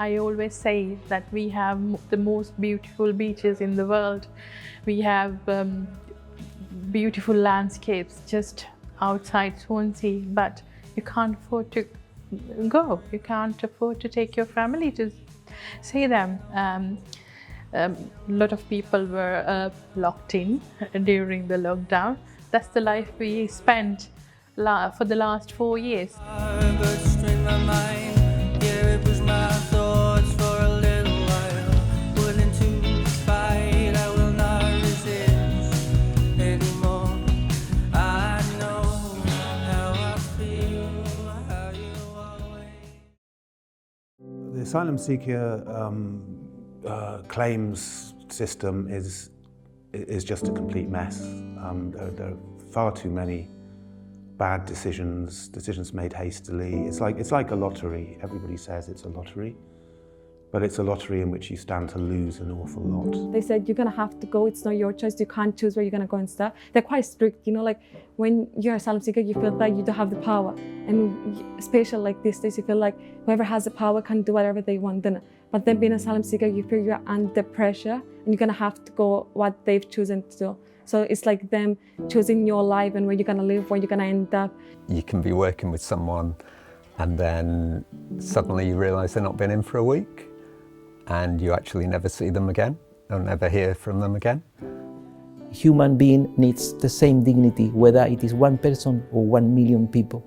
I always say that we have the most beautiful beaches in the world. We have beautiful landscapes just outside Swansea, but you can't afford to go. You can't afford to take your family to see them. A lot of people were locked in during the lockdown. That's the life we spent for the last 4 years. The asylum seeker claims system is just a complete mess. There are far too many bad decisions made hastily. It's like a lottery. Everybody says it's a lottery, but it's a lottery in which you stand to lose an awful lot. They said you're gonna have to go, it's not your choice, you can't choose where you're gonna go and stuff. They're quite strict, you know, like when you're an asylum seeker, you feel like you don't have the power. And especially like these days, you feel like whoever has the power can do whatever they want. But then being an asylum seeker, you feel you're under pressure and you're gonna have to go what they've chosen to do. So it's like them choosing your life and where you're gonna live, where you're gonna end up. You can be working with someone and then suddenly you realise they're not been in for a week and you actually never see them again or never hear from them again. Human being needs the same dignity, whether it is one person or 1 million people.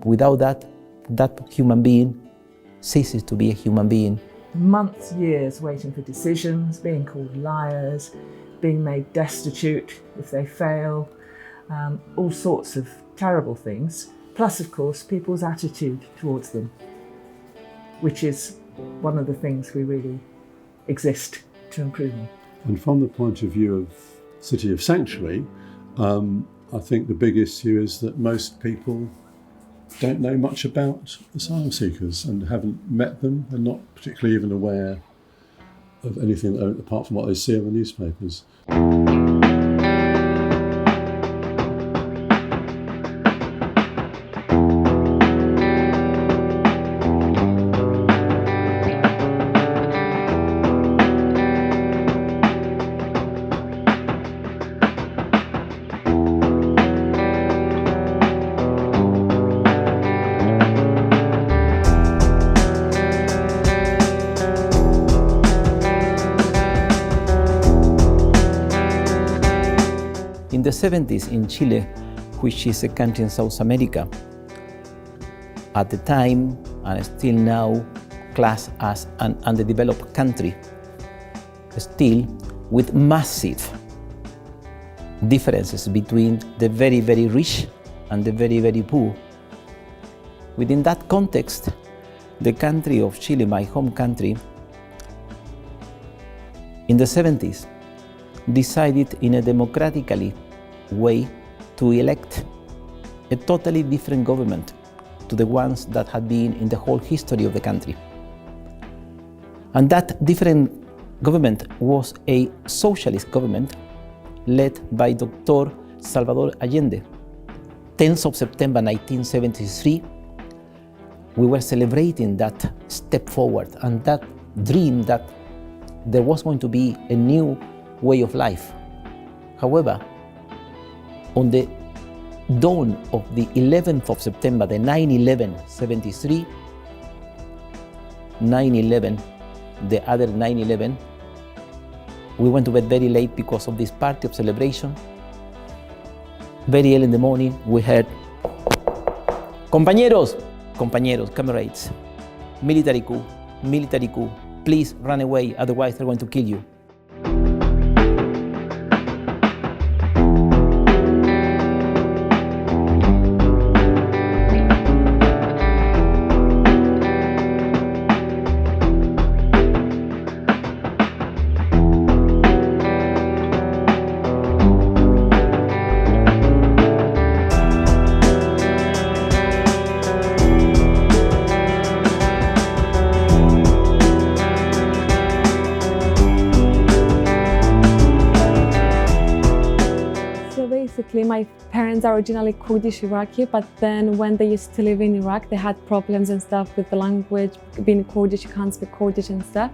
Without that, that human being ceases to be a human being. Months, years waiting for decisions, being called liars, being made destitute if they fail, all sorts of terrible things. Plus, of course, people's attitude towards them, which is one of the things we really exist to improve on. And from the point of view of City of Sanctuary, I think the big issue is that most people don't know much about asylum seekers and haven't met them and not particularly even aware of anything apart from what they see in the newspapers. In the 70s in Chile, which is a country in South America, at the time and still now classed as an underdeveloped country, still with massive differences between the very, very rich and the very, very poor. Within that context, the country of Chile, my home country, in the 70s, decided in a democratically way to elect a totally different government to the ones that had been in the whole history of the country. And that different government was a socialist government led by Dr. Salvador Allende. 10th of September 1973, we were celebrating that step forward and that dream that there was going to be a new way of life. However, on the dawn of the 11th of September, the 9/11/73, 9/11, the other 9/11, we went to bed very late because of this party of celebration. Very early in the morning, we heard, compañeros, comrades, military coup, please run away, otherwise they're going to kill you. basically my parents are originally Kurdish Iraqi, but then when they used to live in Iraq, they had problems and stuff with the language. Being Kurdish, you can't speak Kurdish and stuff.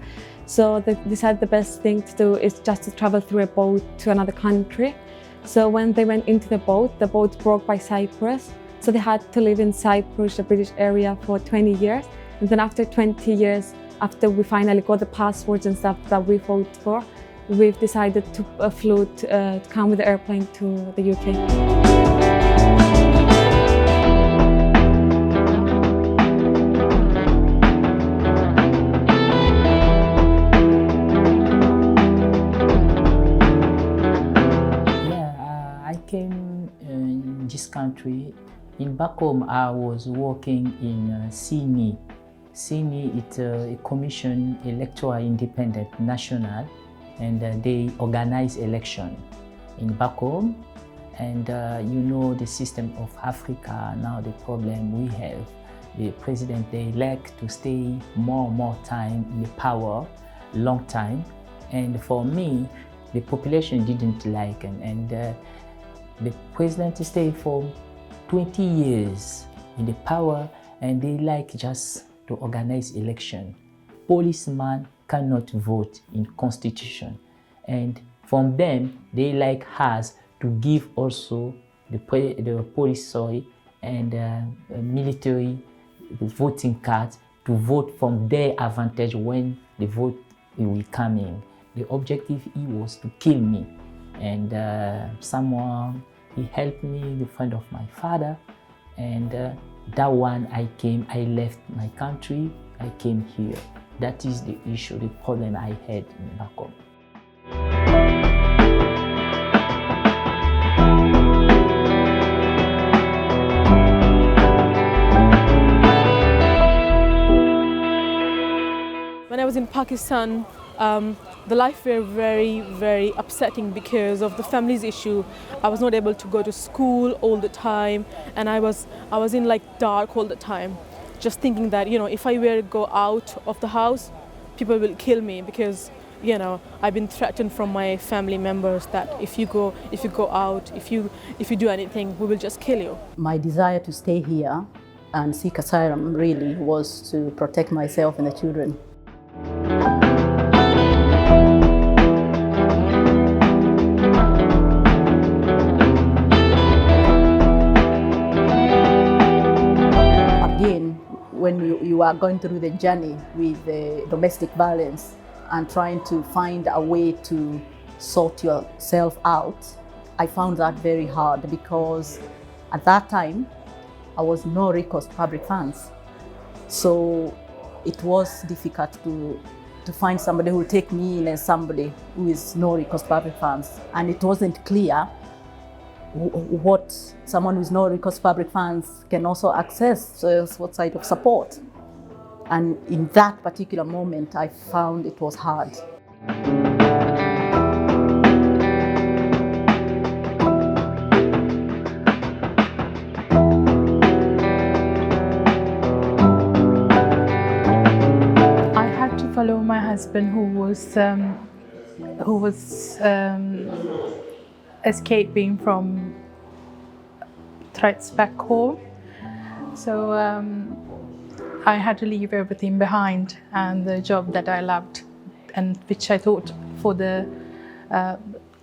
So they decided the best thing to do is just to travel through a boat to another country. So when they went into the boat broke by Cyprus. So they had to live in Cyprus, the British area, for 20 years. And then after 20 years, after we finally got the passports and stuff that we fought for, we've decided to to come with the airplane to the UK. I came in this country. In back home, I was working in CINI. CINI is a commission, electoral independent national, and they organize election in back home. And you know the system of Africa now, the problem we have, the president, they like to stay more time in the power, long time. And for me, the population didn't like him. And the president stayed for 20 years in the power, and they like just to organize election. Policemen cannot vote in constitution, and from them they like us to give also the police and military voting cards to vote from their advantage when the vote will come in. The objective was to kill me, and someone, he helped me, the friend of my father, and that one I left my country, I came here. That is the issue, the problem I had in back home. When I was in Pakistan, the life were very, very upsetting because of the family's issue. I was not able to go to school all the time, and I was in like dark all the time, just thinking that, you know, if I were to go out of the house, people will kill me because, you know, I've been threatened from my family members that if you go out, if you do anything, we will just kill you. My desire to stay here and seek asylum really was to protect myself and the children. Again, when you are going through the journey with the domestic violence and trying to find a way to sort yourself out, I found that very hard because at that time I was no recourse public funds. So it was difficult to find somebody who will take me in as somebody who is no recourse public funds. And it wasn't clear what someone who is no recourse public funds can also access, so what side of support. And in that particular moment, I found it was hard. Follow my husband who was escaping from threats back home. So I had to leave everything behind, and the job that I loved and which I thought for the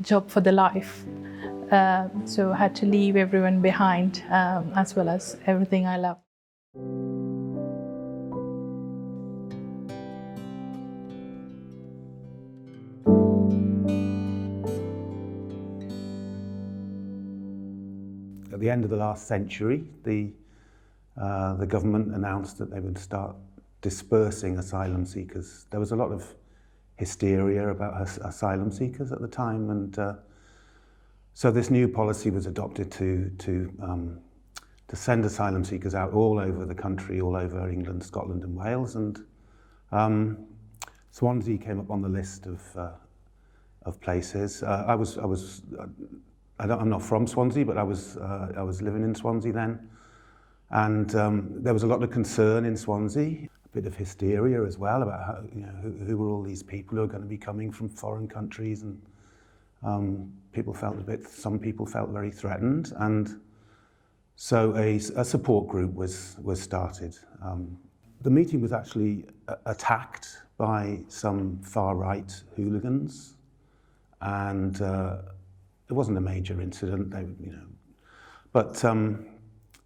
job for the life. So I had to leave everyone behind, as well as everything I loved. At the end of the last century, the government announced that they would start dispersing asylum seekers. There was a lot of hysteria about asylum seekers at the time, and so this new policy was adopted to send asylum seekers out all over the country, all over England, Scotland, and Wales. And Swansea came up on the list of places. I'm not from Swansea, but I was living in Swansea then, and there was a lot of concern in Swansea, a bit of hysteria as well about how, you know, who were all these people who are going to be coming from foreign countries, and Some people felt very threatened, and so a support group was started. The meeting was actually attacked by some far-right hooligans, and it wasn't a major incident. But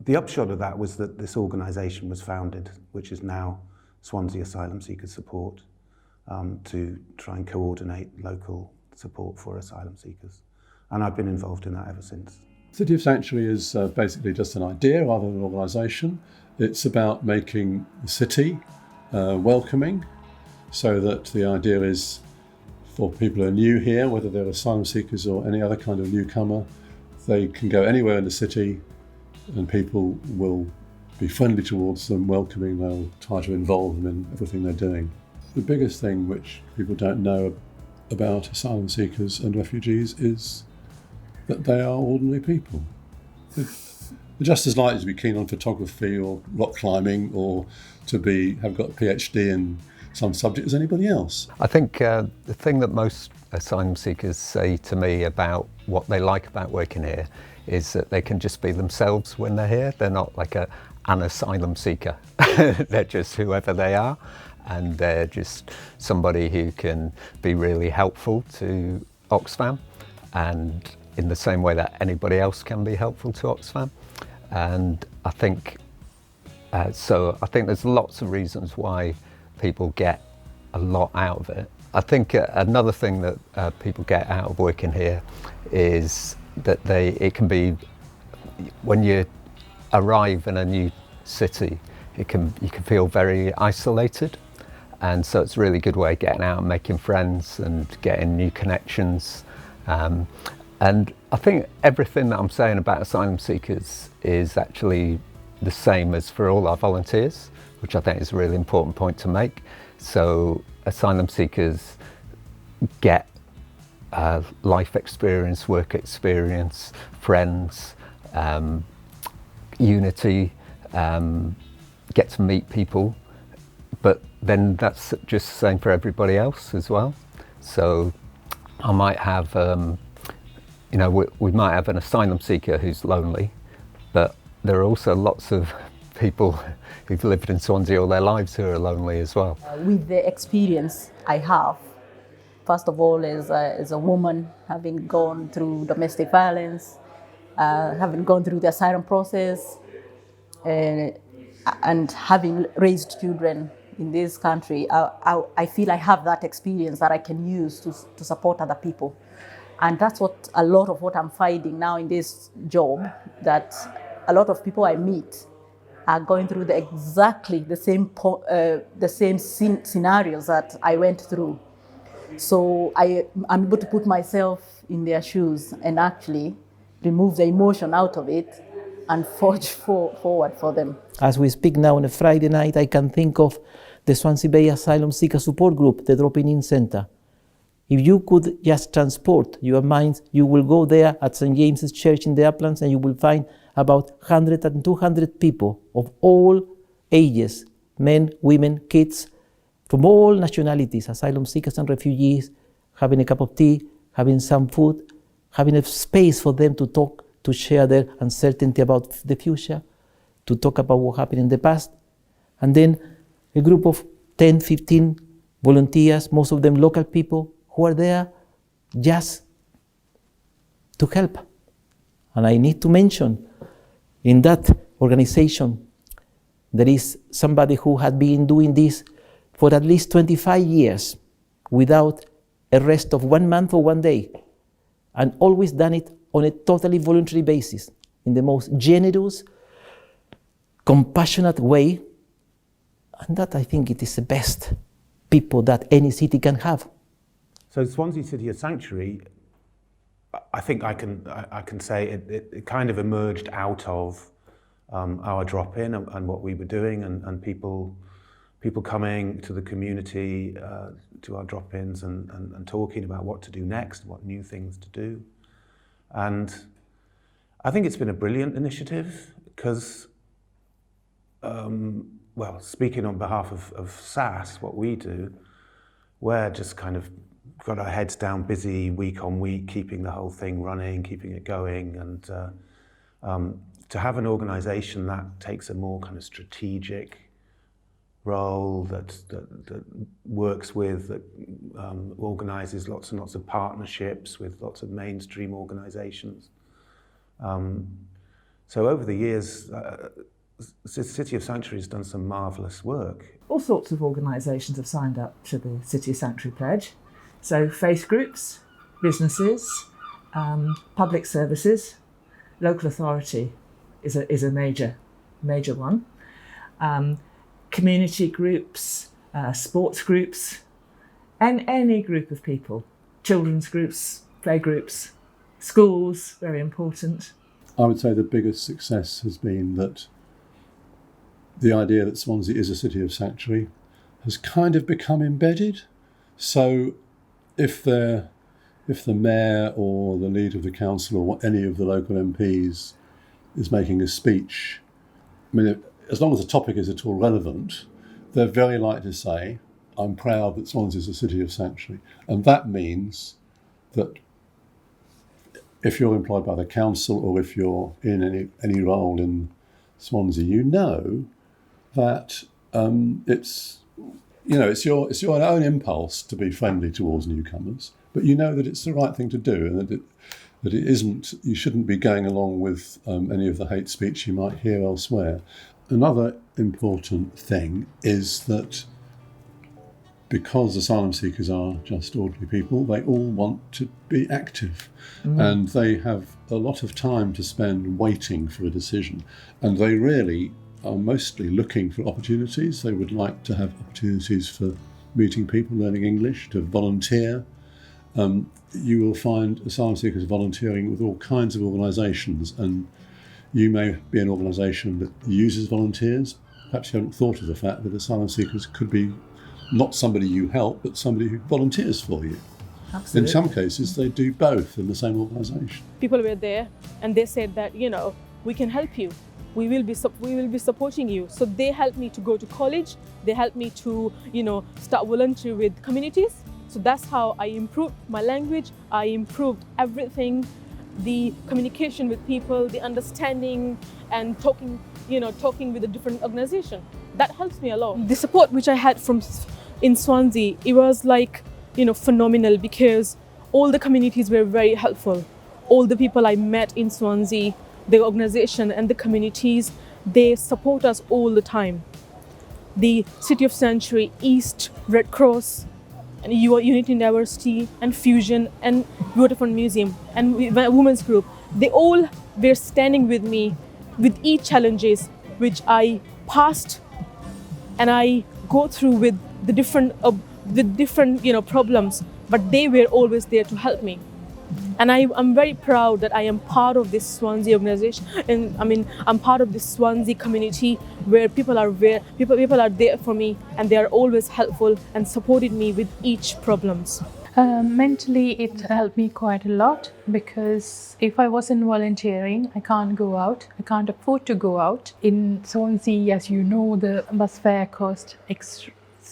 the upshot of that was that this organisation was founded, which is now Swansea Asylum Seeker Support, to try and coordinate local support for asylum seekers. And I've been involved in that ever since. City of Sanctuary is basically just an idea rather than an organisation. It's about making the city welcoming, so that the idea is for people who are new here, whether they're asylum seekers or any other kind of newcomer, they can go anywhere in the city and people will be friendly towards them, welcoming, they'll try to involve them in everything they're doing. The biggest thing which people don't know about asylum seekers and refugees is that they are ordinary people. They're just as likely to be keen on photography or rock climbing or to have got a PhD in some subject as anybody else. I think the thing that most asylum seekers say to me about what they like about working here is that they can just be themselves when they're here. They're not like an asylum seeker. They're just whoever they are, and they're just somebody who can be really helpful to Oxfam, and in the same way that anybody else can be helpful to Oxfam. And I think I think there's lots of reasons why people get a lot out of it. I think another thing that people get out of working here is that it can be, when you arrive in a new city, you can feel very isolated, and so it's a really good way of getting out and making friends and getting new connections. And I think everything that I'm saying about asylum seekers is actually the same as for all our volunteers, which I think is a really important point to make. So asylum seekers get life experience, work experience, friends, unity, get to meet people, but then that's just the same for everybody else as well. So I might have, we might have an asylum seeker who's lonely, but there are also lots of people who've lived in Swansea all their lives who are lonely as well. With the experience I have, first of all, as a woman, having gone through domestic violence, having gone through the asylum process, and having raised children in this country, I feel I have that experience that I can use to support other people. And that's what a lot of what I'm finding now in this job, that a lot of people I meet are going through exactly the same scenarios that I went through. So I'm able to put myself in their shoes and actually remove the emotion out of it and forge forward for them. As we speak now on a Friday night, I can think of the Swansea Bay Asylum Seeker Support Group, the Dropping-In Centre. If you could just transport your minds, you will go there at St. James's Church in the Uplands and you will find about 100 and 200 people of all ages, men, women, kids, from all nationalities, asylum seekers and refugees, having a cup of tea, having some food, having a space for them to talk, to share their uncertainty about the future, to talk about what happened in the past. And then a group of 10, 15 volunteers, most of them local people, who are there just to help. And I need to mention, in that organization, there is somebody who had been doing this for at least 25 years without a rest of 1 month or 1 day, and always done it on a totally voluntary basis, in the most generous, compassionate way. And that, I think, it is the best people that any city can have. So Swansea City of Sanctuary, I think I can say it kind of emerged out of our drop-in and what we were doing, and people coming to the community, to our drop-ins and talking about what to do next, what new things to do. And I think it's been a brilliant initiative because, speaking on behalf of SAS, what we do, we're just kind of got our heads down, busy week on week, keeping the whole thing running, keeping it going, and to have an organisation that takes a more kind of strategic role, that works with, that organises lots and lots of partnerships with lots of mainstream organisations. So over the years, the City of Sanctuary has done some marvellous work. All sorts of organisations have signed up to the City of Sanctuary Pledge. So faith groups, businesses, public services, local authority is a major one. Community groups, sports groups, and any group of people. Children's groups, play groups, schools, very important. I would say the biggest success has been that the idea that Swansea is a city of sanctuary has kind of become embedded. So if the mayor or the leader of the council or any of the local MPs is making a speech, I mean, as long as the topic is at all relevant, they're very likely to say, I'm proud that Swansea is a city of sanctuary. And that means that if you're employed by the council or if you're in any role in Swansea, you know that it's your own impulse to be friendly towards newcomers, but you know that it's the right thing to do, and that it isn't. You shouldn't be going along with any of the hate speech you might hear elsewhere. Another important thing is that because asylum seekers are just ordinary people, they all want to be active, and they have a lot of time to spend waiting for a decision, and they really are mostly looking for opportunities. They would like to have opportunities for meeting people, learning English, to volunteer. You will find asylum seekers volunteering with all kinds of organisations, and you may be an organisation that uses volunteers. Perhaps you haven't thought of the fact that asylum seekers could be not somebody you help, but somebody who volunteers for you. Absolutely. In some cases, they do both in the same organisation. People were there and they said that, we can help you. We will be supporting you. So they helped me to go to college. They helped me to, start volunteering with communities. So that's how I improved my language. I improved everything, the communication with people, the understanding, and talking with a different organization. That helps me a lot. The support which I had in Swansea, it was phenomenal, because all the communities were very helpful. All the people I met in Swansea, the organization and the communities, they support us all the time. The City of Sanctuary, East, Red Cross, and Unity and Diversity, and Fusion, and Waterfront Museum, and Women's Group, they all were standing with me with each challenges which I passed and I go through with the different problems, but they were always there to help me. And I'm very proud that I am part of this Swansea organization, and I'm part of this Swansea community where people are there for me, and they are always helpful and supported me with each problems. Mentally, it helped me quite a lot, because if I wasn't volunteering, I can't go out. I can't afford to go out. In Swansea, as you know, the bus fare cost is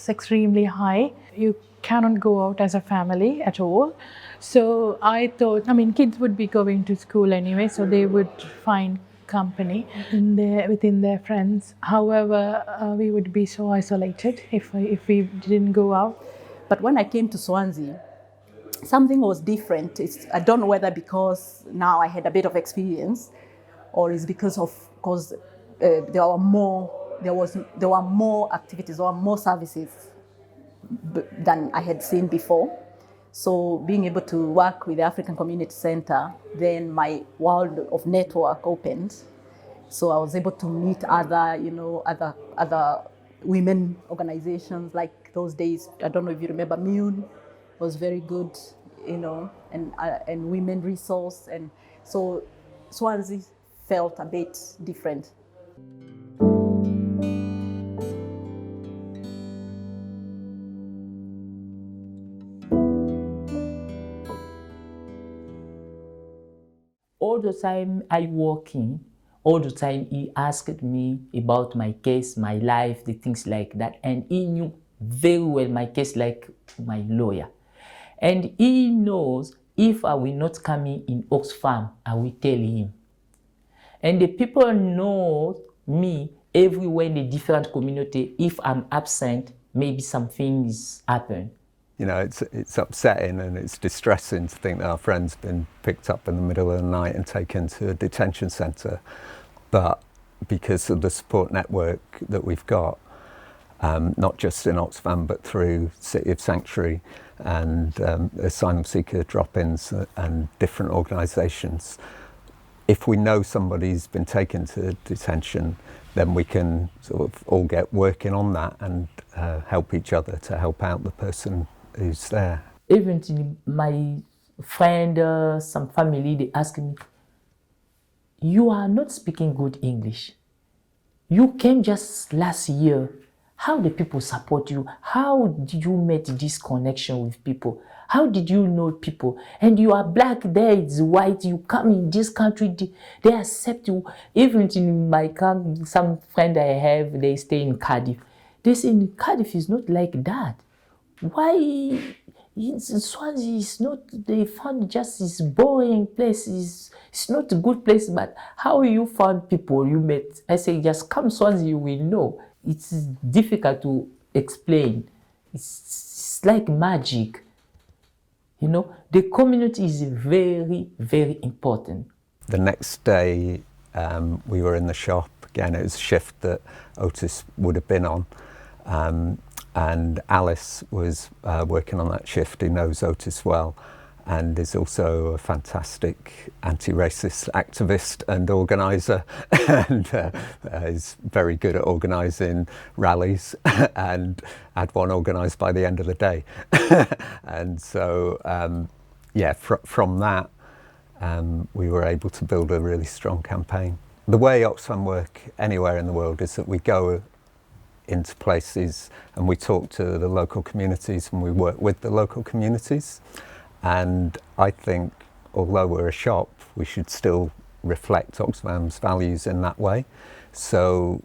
extremely high. You cannot go out as a family at all. So I thought, kids would be going to school anyway, so they would find company within their friends. However, we would be so isolated if we didn't go out. But when I came to Swansea, something was different. I don't know whether because now I had a bit of experience, or it's because there were more activities or more services than I had seen before. So being able to work with the African Community Center, then my world of network opened. So I was able to meet other women organizations, like those days. I don't know if you remember, Mune was very good, and women resource, and so Swansea felt a bit different. All the time I working, all the time he asked me about my case, my life, the things like that. And he knew very well my case like my lawyer. And he knows if I will not come in Oxfam, I will tell him. And the people know me everywhere in the different community. If I'm absent, maybe something's happened. You know, it's upsetting and it's distressing to think that our friend's been picked up in the middle of the night and taken to a detention centre. But because of the support network that we've got, not just in Oxfam, but through City of Sanctuary and asylum seeker drop-ins and different organisations, if we know somebody's been taken to detention, then we can sort of all get working on that and help each other to help out the person who's there. Even my friend, some family, they ask me, you are not speaking good English. You came just last year. How the people support you? How did you make this connection with people? How did you know people? And you are black, there it's white, you come in this country, they accept you. Even in my country, some friend I have, they stay in Cardiff. They say in Cardiff is not like that. Why in Swansea is not, they found just this boring place, it's not a good place, but how you found people you met? I say just come Swansea, you will know. It's difficult to explain. It's like magic. You know, the community is very, very important. The next day we were in the shop. Again, it was a shift that Otis would have been on. And Alice was working on that shift, who knows Otis well, and is also a fantastic anti-racist activist and organiser, and is very good at organising rallies, and had one organised by the end of the day. And so, yeah, from that, we were able to build a really strong campaign. The way Oxfam work anywhere in the world is that we go into places and we talk to the local communities and we work with the local communities. And I think, although we're a shop, we should still reflect Oxfam's values in that way. So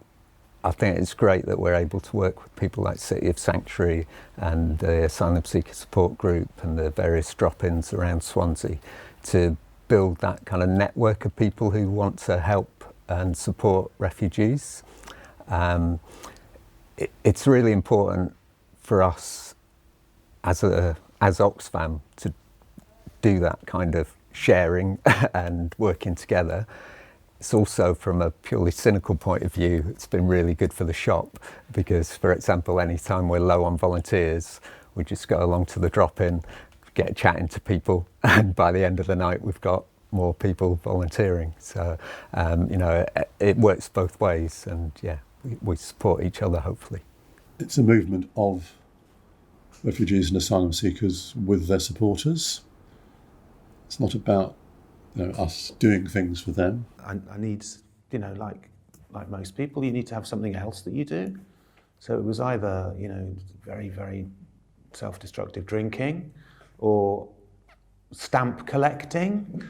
I think it's great that we're able to work with people like City of Sanctuary and the Asylum Seeker Support Group and the various drop-ins around Swansea to build that kind of network of people who want to help and support refugees. It's really important for us as Oxfam to do that kind of sharing and working together. It's also, from a purely cynical point of view, it's been really good for the shop because, for example, anytime we're low on volunteers, we just go along to the drop-in, get chatting to people, and by the end of the night we've got more people volunteering. So, you know, it works both ways, and yeah, we support each other, hopefully. It's a movement of refugees and asylum seekers with their supporters. It's not about, you know, us doing things for them. I need, you know, like most people, you need to have something else that you do. So it was either, you know, very, very self-destructive drinking, or stamp collecting,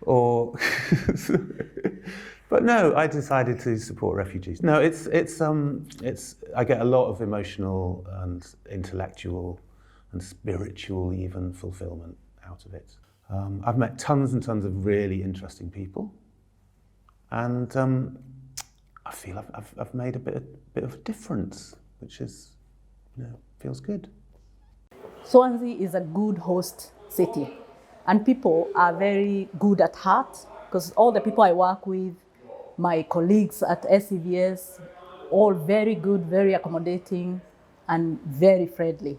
or but no, I decided to support refugees. No, it's I get a lot of emotional and intellectual and spiritual even fulfillment out of it. I've met tons and tons of really interesting people, and I feel I've made a bit of a difference, which is, you know, feels good. Swansea is a good host city, and people are very good at heart, because all the people I work with, my colleagues at SCVS, all very good, very accommodating, and very friendly.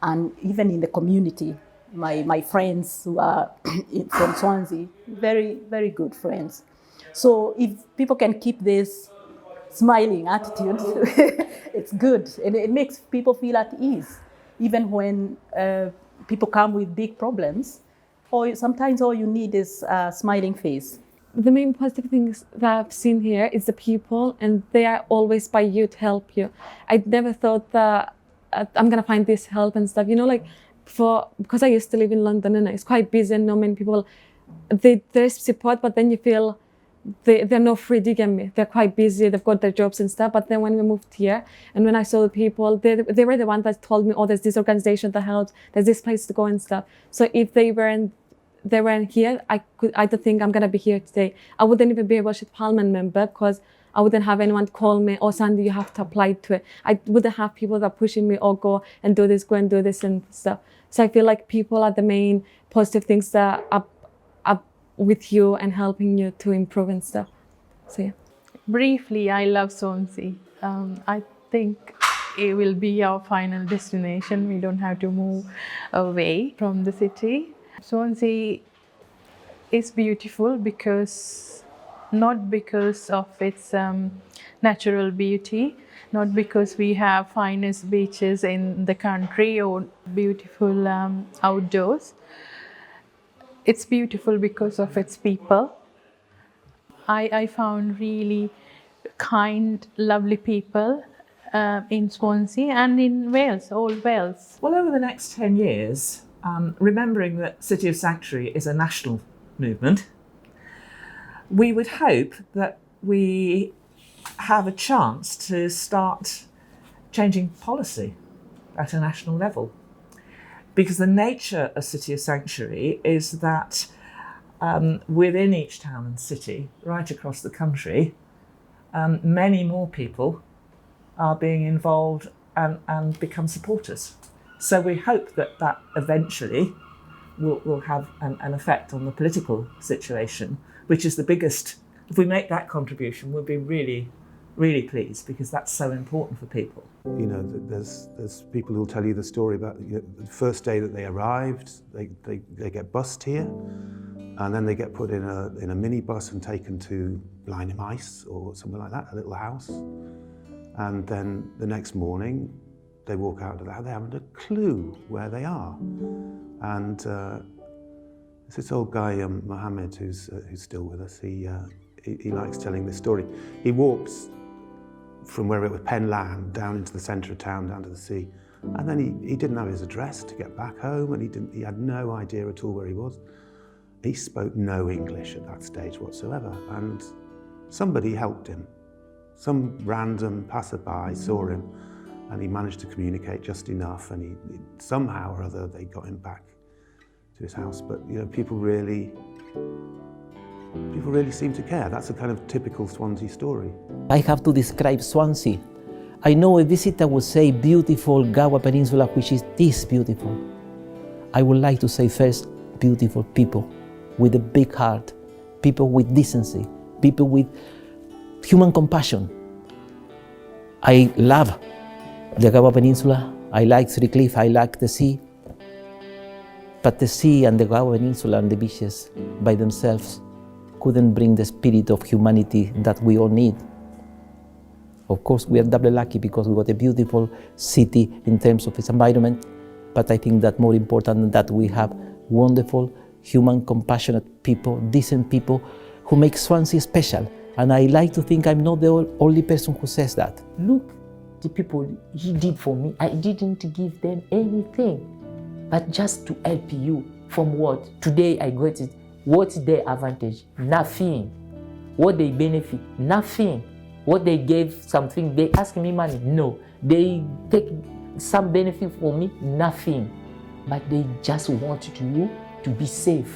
And even in the community, my friends who are from Swansea, very, very good friends. So if people can keep this smiling attitude, it's good. And it makes people feel at ease. Even when people come with big problems, or sometimes all you need is a smiling face. The main positive things that I've seen here is the people, and they are always by you to help you. I never thought that I'm gonna find this help and stuff, you know, like because I used to live in London and it's quite busy and not many people, there's support, but then you feel they're not free, do you get me? They're quite busy, they've got their jobs and stuff. But then when we moved here and when I saw the people, they were the ones that told me, oh, there's this organization that helps, there's this place to go and stuff. So if they weren't here, I don't think I'm gonna be here today. I wouldn't even be a Welsh Parliament member because I wouldn't have anyone call me, oh, Sandy, you have to apply to it. I wouldn't have people that are pushing me, oh, go and do this, go and do this and stuff. So I feel like people are the main positive things that are with you and helping you to improve and stuff. So yeah. Briefly, I love Swansea. I think it will be our final destination. We don't have to move away from the city. Swansea is beautiful not because of its natural beauty, not because we have finest beaches in the country or beautiful outdoors. It's beautiful because of its people. I found really kind, lovely people in Swansea and in Wales, all Wales. Well, over the next 10 years, remembering that City of Sanctuary is a national movement, we would hope that we have a chance to start changing policy at a national level. Because the nature of City of Sanctuary is that within each town and city, right across the country, many more people are being involved and become supporters. So we hope that eventually will have an effect on the political situation, which is the biggest. If we make that contribution, we'll be really, really pleased because that's so important for people. You know, there's people who'll tell you the story about the first day that they arrived, they get bussed here, and then they get put in a minibus and taken to Blenheim Ice or something like that, a little house. And then the next morning, they walk out of that, they haven't a clue where they are. And it's this old guy, Mohammed, who's still with us. He likes telling this story. He walks from where it was Penn Land down into the centre of town, down to the sea. And then he didn't have his address to get back home, and he had no idea at all where he was. He spoke no English at that stage whatsoever, and somebody helped him. Some random passerby saw him, and he managed to communicate just enough, and he somehow or other they got him back to his house. But you know, people really seem to care. That's a kind of typical Swansea story. I have to describe Swansea. I know a visitor would say beautiful Gower Peninsula, which is this beautiful. I would like to say first, beautiful people with a big heart, people with decency, people with human compassion. I love the Gower Peninsula, I like Three Cliff, I like the sea. But the sea and the Gower Peninsula and the beaches by themselves couldn't bring the spirit of humanity that we all need. Of course, we are doubly lucky because we got a beautiful city in terms of its environment, but I think that more important than that, we have wonderful, human, compassionate people, decent people who make Swansea special. And I like to think I'm not the only person who says that. Look, the people he did for me, I didn't give them anything, but just to help you. From what? Today I got it. What's their advantage? Nothing. What they benefit? Nothing. What they gave something, they ask me money? No. They take some benefit for me? Nothing. But they just want you to be safe.